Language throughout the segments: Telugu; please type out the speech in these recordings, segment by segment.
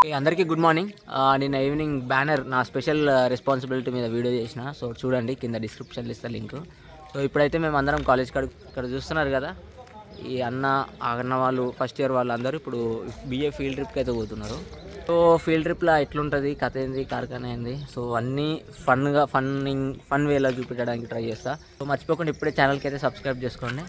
అందరికీ గుడ్ మార్నింగ్. నిన్న ఈవినింగ్ బ్యానర్ నా స్పెషల్ రెస్పాన్సిబిలిటీ మీద వీడియో చేసిన. సో చూడండి, కింద డిస్క్రిప్షన్లో ఇస్తా లింక్. సో ఇప్పుడైతే మేము అందరం కాలేజ్ ఇక్కడ చూస్తున్నారు కదా, ఈ అన్న వాళ్ళు ఫస్ట్ ఇయర్ వాళ్ళు అందరూ ఇప్పుడు బిఏ ఫీల్డ్ ట్రిప్కి అయితే పోతున్నారు. సో ఫీల్డ్ ట్రిప్లో ఎట్లుంటుంది, కథ ఏంది, కార్ఖానా ఏంది, సో అన్నీ ఫన్ వేలో చూపించడానికి ట్రై చేస్తా. సో మర్చిపోకుండా ఇప్పుడే ఛానల్కి అయితే సబ్స్క్రైబ్ చేసుకోండి.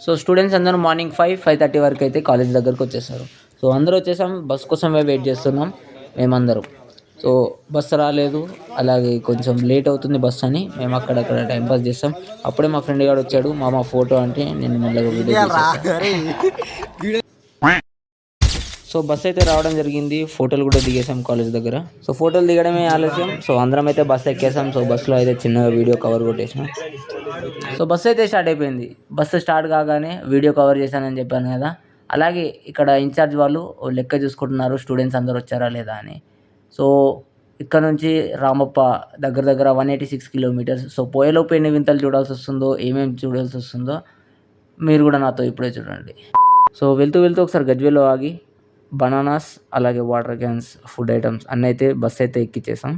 సో స్టూడెంట్స్ అందరూ మార్నింగ్ 5:30 వరకు అయితే కాలేజ్ దగ్గరకు వచ్చేస్తారు. సో అందరూ వచ్చేసాం, బస్ కోసమే వెయిట్ చేస్తున్నాం మేమందరం. సో బస్సు రాలేదు, అలాగే కొంచెం లేట్ అవుతుంది బస్ అని మేము అక్కడక్కడ టైంపాస్ చేస్తాం. అప్పుడే మా ఫ్రెండ్ గారు వచ్చాడు, మా ఫోటో అంటే నేను మెల్లగా వీడియో తీసేసాను. సో బస్ అయితే రావడం జరిగింది, ఫోటోలు కూడా దిగేసాం కాలేజ్ దగ్గర. సో ఫోటోలు దిగడమే ఆలస్యం. సో అందరం అయితే బస్సు ఎక్కేసాం. సో బస్సులో అయితే చిన్నగా వీడియో కవర్ కొట్టేసాం. సో బస్సు అయితే స్టార్ట్ అయిపోయింది. బస్సు స్టార్ట్ కాగానే వీడియో కవర్ చేశానని చెప్పాను కదా, అలాగే ఇక్కడ ఇన్ఛార్జ్ వాళ్ళు లెక్క చూసుకుంటున్నారు స్టూడెంట్స్ అందరూ వచ్చారా లేదా అని. సో ఇక్కడ నుంచి రామప్ప దగ్గర 186 కిలోమీటర్స్. సో పోయేలోపు ఎన్ని వింతలు చూడాల్సి వస్తుందో, ఏమేమి చూడాల్సి వస్తుందో మీరు కూడా నాతో ఇప్పుడే చూడండి. సో వెళ్తూ ఒకసారి గజ్వేల్లో ఆగి బనానాస్, అలాగే వాటర్ క్యాన్స్, ఫుడ్ ఐటమ్స్ అన్నీ అయితే బస్ అయితే ఎక్కిచ్చేసాం.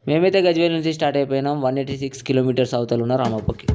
మేమైతే గజ్వేల్ నుంచి స్టార్ట్ అయిపోయినాం 186 కిలోమీటర్స్ అవతల ఉన్న రామప్పకి.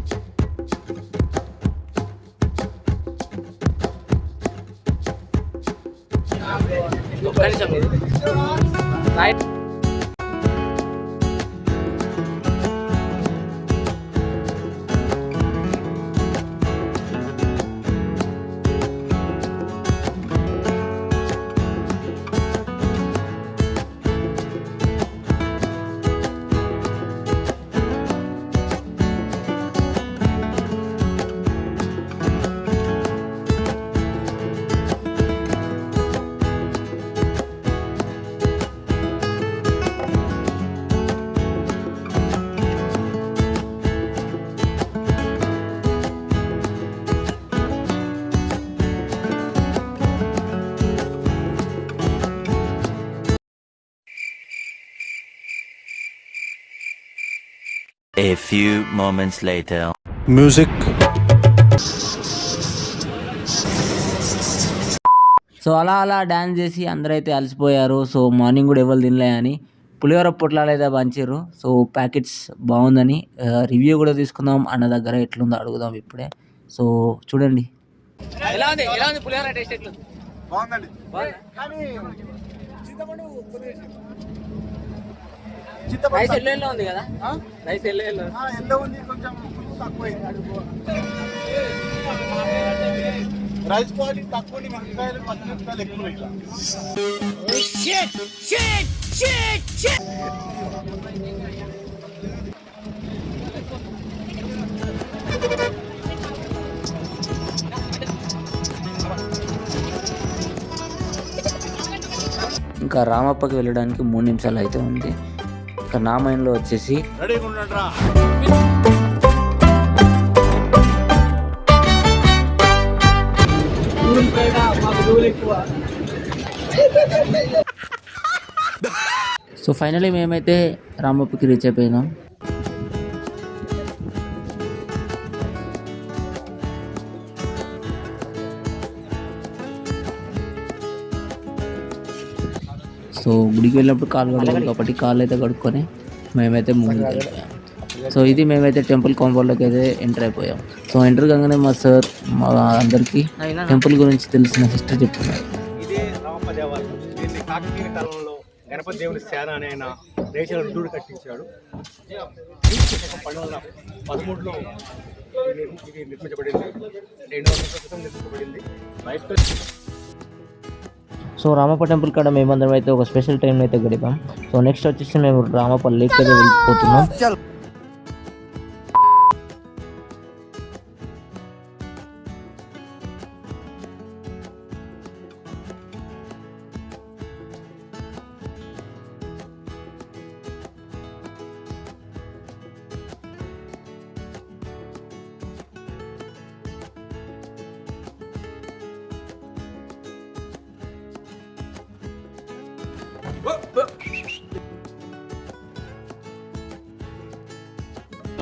A few moments later. Music. So అలా డ్యాన్స్ చేసి అందరూ అయితే అలసిపోయారు. సో మార్నింగ్ కూడా ఎవరు తినలే అని పులిహోర పొట్లాలు అయితే పంచారు. సో ప్యాకెట్స్ బాగుందని రివ్యూ కూడా తీసుకుందాం. అన్న దగ్గర ఎట్లుందో అడుగుదాం ఇప్పుడే. సో చూడండి, ఎలా ఉంది పులిహోర టేస్ట్ ఎట్లుంది? బాగుందండి. రైస్ ఎల్లో ఉంది కదా, రైస్ ఎల్లో ఉంది, కొంచెం తక్కువ రైస్ క్వాలిటీ తక్కువ, మిరపకాయలు పచ్చిమిరపకాయలు ఎక్కువ. ఇంకా రామప్పకి వెళ్ళడానికి 3 నిమిషాలు అయితే ఉంది. ఇంకా నా మైండ్లో వచ్చేసి సో ఫైనలీ మేమైతే రామప్పకి రీచ్ అయిపోయినాం. సో గుడికి వెళ్ళినప్పుడు కాలు కడగాలి కాబట్టి కాళ్ళు అయితే కడుక్కొని మేమైతే ముందుకు వెళ్ళిపోయాం. సో ఇది మేమైతే టెంపుల్ కాంపౌండ్లోకి అయితే ఎంటర్ అయిపోయాం. సో ఎంటర్ కాగానే మా సార్ మా అందరికీ టెంపుల్ గురించి తెలిసిన హిస్టరీ చెప్తున్నారు. ఇదే రామప్ప దేవాలయం. దీన్ని కాకతీయ కాలంలో గణపతి దేవుని సేన అనే ఆయన రేచల రుద్రుడు కట్టించాడు. 1213లో ఇది నిర్మించబడింది. 200 క్రితం నిర్మించబడింది. బయట సో రామప్ప టెంపుల్ కాడ మేమందరం అయితే ఒక స్పెషల్ టైంలో అయితే గడిపాం. సో నెక్స్ట్ వచ్చేసి మేము రామప్ప లేక్ అయితే వెళ్ళిపోతున్నాం.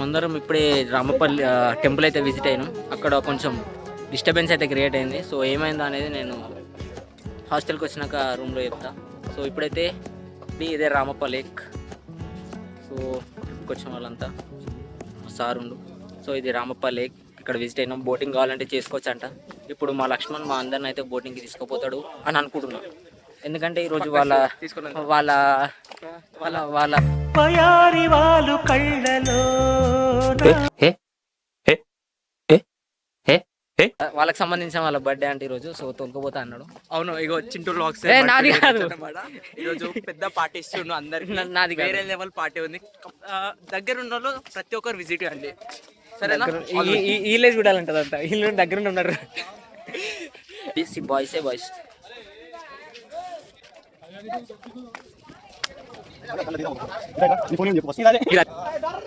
అందరం ఇప్పుడే రామపల్లి టెంపుల్ అయితే విజిట్ అయినాం. అక్కడ కొంచెం డిస్టర్బెన్స్ అయితే క్రియేట్ అయింది. సో ఏమైందో అనేది నేను హాస్టల్కి వచ్చినాక రూమ్లో చెప్తా. సో ఇప్పుడైతే ఇదే రామప్ప లేక్. సో ట్రిప్కి వచ్చిన వాళ్ళంతా సారుండు. సో ఇది రామప్ప లేక్, ఇక్కడ విజిట్ అయినాం. బోటింగ్ కావాలంటే చేసుకోవచ్చు అంట. ఇప్పుడు మా లక్ష్మణ్ మా అందరిని అయితే బోటింగ్కి తీసుకుపోతాడు అని అనుకుంటున్నాం. ఎందుకంటే ఈరోజు వాళ్ళ వాళ్ళకి సంబంధించిన వాళ్ళ బర్త్డే అంటే ఈరోజు. సో తొలకపోతా అన్నాడు. అవును, ఇగో చింటూ వ్లాగ్స్ నాది కాదు ఈరోజు పెద్ద పార్టీ ఇస్తుండు అందరికి. నాది వేరే లెవెల్ పార్టీ ఉంది. దగ్గర ఉన్న వాళ్ళు ప్రతి ఒక్కరు విజిట్ అండి, సరేనా? వీళ్ళే చూడాలంటది అంతా, వీళ్ళు దగ్గర ఉన్నారు. బాయ్సే బాయ్స్.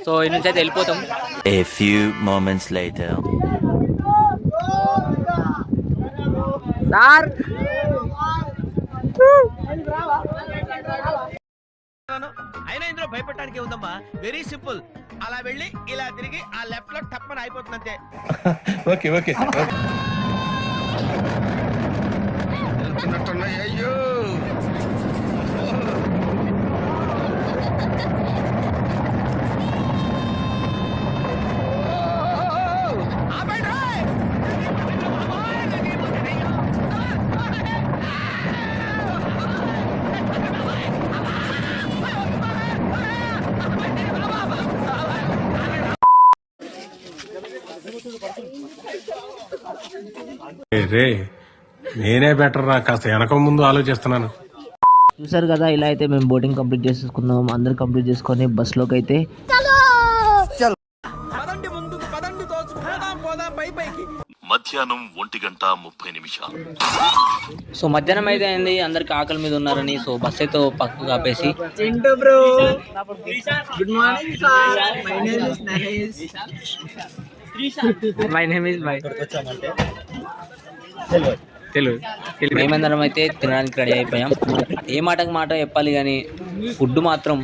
సో ఈ నుంచి అయితే వెళ్ళిపోతాం. A few moments later. Sir అయినా ఇందులో భయపడటానికి ఉందమ్మా, వెరీ సింపుల్. అలా వెళ్ళి ఇలా తిరిగి ఆ లెఫ్ట్ లో టప్పని అయిపోతుంది అంతే. Okay okay. అయ్యో రే నేనే బెటర్ రా, కాస్త వెనక ముందు ఆలోచిస్తున్నాను. చూసారు కదా, ఇలా అయితే మేము బోటింగ్ కంప్లీట్ చేసేసుకున్నాం. అందరు కంప్లీట్ చేసుకొని బస్లోకి అయితే పదండి ముందుకు, పదండి తోచుకుపోదాం, పోదాం పై పైకి. మధ్యాహ్నం 1:30 సో మధ్యాహ్నం అయితే అయింది, అందరికి ఆకలి మీద ఉన్నారని సో బస్ అయితే పక్కకు కాపేసి my name is by Telugu మేమందరం అయితే తినడానికి రెడీ అయిపోయాం. ఏ మాటకు మాట చెప్పాలి కానీ ఫుడ్ మాత్రం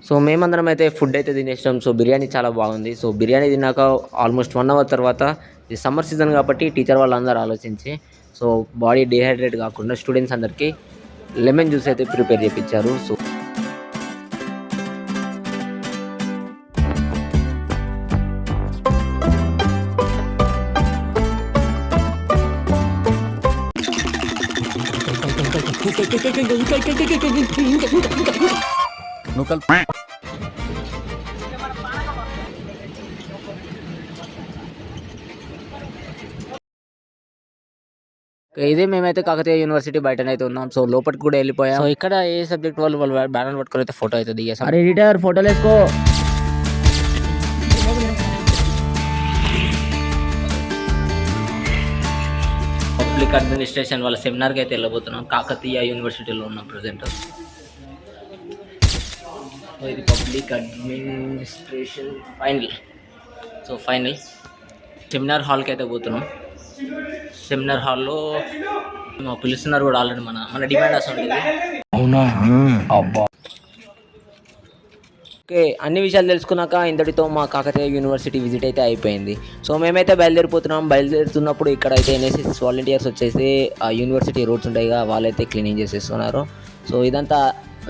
సో మేమందరం అయితే ఫుడ్ అయితే తినేసాం. సో బిర్యానీ చాలా బాగుంది. సో బిర్యానీ తిన్నాక ఆల్మోస్ట్ 1 అవర్ తర్వాత, ఇది సమ్మర్ సీజన్ కాబట్టి టీచర్ వాళ్ళందరూ ఆలోచించి సో బాడీ డిహైడ్రేట్ కాకుండా స్టూడెంట్స్ అందరికీ లెమన్ జ్యూస్ అయితే ప్రిపేర్ చేయించారు. సో ఇదే మేమైతే కాకతీయ యూనివర్సిటీ బయటనైతే ఉన్నాం. సో లోపలికి కూడా వెళ్ళిపోయాం. సో ఇక్కడ ఏ సబ్జెక్ట్ వాళ్ళు బ్యానర్ పట్టుకొని అయితే ఫోటో అయితే దిగేసాం. అరే ఎడిటర్ ఫోటోలు వేసుకో. పబ్లిక్ అడ్మినిస్ట్రేషన్ వాళ్ళ సెమినార్కి అయితే వెళ్ళబోతున్నాం. కాకతీయ యూనివర్సిటీలో ఉన్నాం ప్రజెంట్. సో ఇది public administration final. So final seminar హాల్కి అయితే పోతున్నాం. సెమినార్ హాల్లో పిలుస్తున్నారు కూడా ఆల్రెడీ. మన డిమాండ్ వస్తుంది. అవునా? ఓకే, అన్ని విషయాలు తెలుసుకున్నాక ఇంతటితో మా కాకతీయ యూనివర్సిటీ విజిట్ అయితే అయిపోయింది. సో మేమైతే బయలుదేరిపోతున్నాం. బయలుదేరుతున్నప్పుడు ఇక్కడ అయితే ఎన్ఎస్ఎస్ వాలంటీర్స్ వచ్చేసి ఆ యూనివర్సిటీ రోడ్స్ ఉంటాయిగా, వాళ్ళైతే క్లీనింగ్ చేసేస్తున్నారు. సో ఇదంతా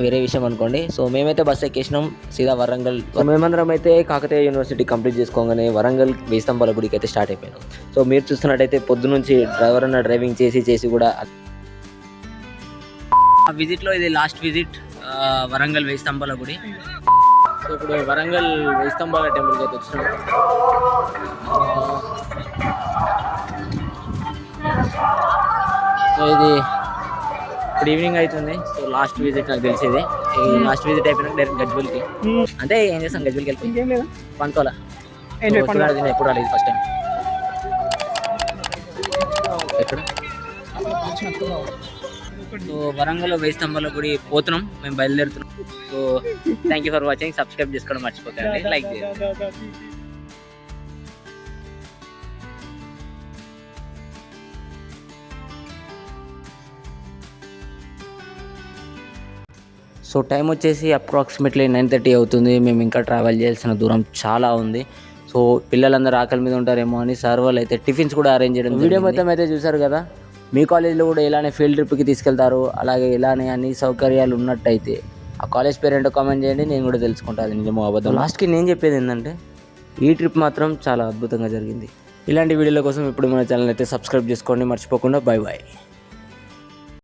వేరే విషయం అనుకోండి. సో మేమైతే బస్ ఎక్కేసినాం సీదా వరంగల్. సో మేమందరం అయితే కాకతీయ యూనివర్సిటీ కంప్లీట్ చేసుకోగానే వరంగల్ వేయి స్తంభాల గుడికి అయితే స్టార్ట్ అయిపోయినాం. సో మీరు చూస్తున్నట్టయితే పొద్దు నుంచి డ్రైవర్ అన్న డ్రైవింగ్ చేసి కూడా ఆ విజిట్లో ఇది లాస్ట్ విజిట్ వరంగల్ వేయి స్తంభాల గుడి. సో ఇప్పుడు వరంగల్ వేయి స్తంభాల టెంపుల్కి అయితే వచ్చినాం. సో ఇది ఇప్పుడు ఈవినింగ్ అవుతుంది. సో లాస్ట్ విజిట్ నాకు తెలిసేది. లాస్ట్ విజిట్ అయిపోయినా డైరెక్ట్ గజ్వెల్కి. అంటే ఏం చేస్తాం, గజ్వెల్కి వెళ్ళిపోయి పంతోలా ఎప్పుడు రాలేదు ఫస్ట్ టైం. ఎక్కడ? సో వరంగల్ వేయి స్తంభాల గుడి పోతున్నాం, మేము బయలుదేరుతున్నాం. So thank you for watching. Subscribe చేసుకోవడం మర్చిపోకండి, లైక్ చేయండి. సో టైం వచ్చేసి అప్రాక్సిమేట్లీ 9:30 అవుతుంది. మేము ఇంకా ట్రావెల్ చేయాల్సిన దూరం చాలా ఉంది. సో పిల్లలందరూ ఆకలి మీద ఉంటారేమో అని సార్ వాళ్ళు అయితే టిఫిన్స్ కూడా అరేంజ్ చేయడం. వీడియో మొత్తం అయితే చూసారు కదా. మీ కాలేజ్లో కూడా ఇలానే ఫీల్డ్ ట్రిప్కి తీసుకెళ్తారు, అలాగే ఇలానే అన్ని సౌకర్యాలు ఉన్నట్టయితే ఆ కాలేజ్ పేరెంట్ కామెంట్ చేయండి, నేను కూడా తెలుసుకుంటాను అది నిజమో అబద్ధం. లాస్ట్కి నేను చెప్పేది ఏంటంటే ఈ ట్రిప్ మాత్రం చాలా అద్భుతంగా జరిగింది. ఇలాంటి వీడియోల కోసం ఇప్పుడు మన ఛానల్ అయితే సబ్స్క్రైబ్ చేసుకోండి మర్చిపోకుండా. Bye bye.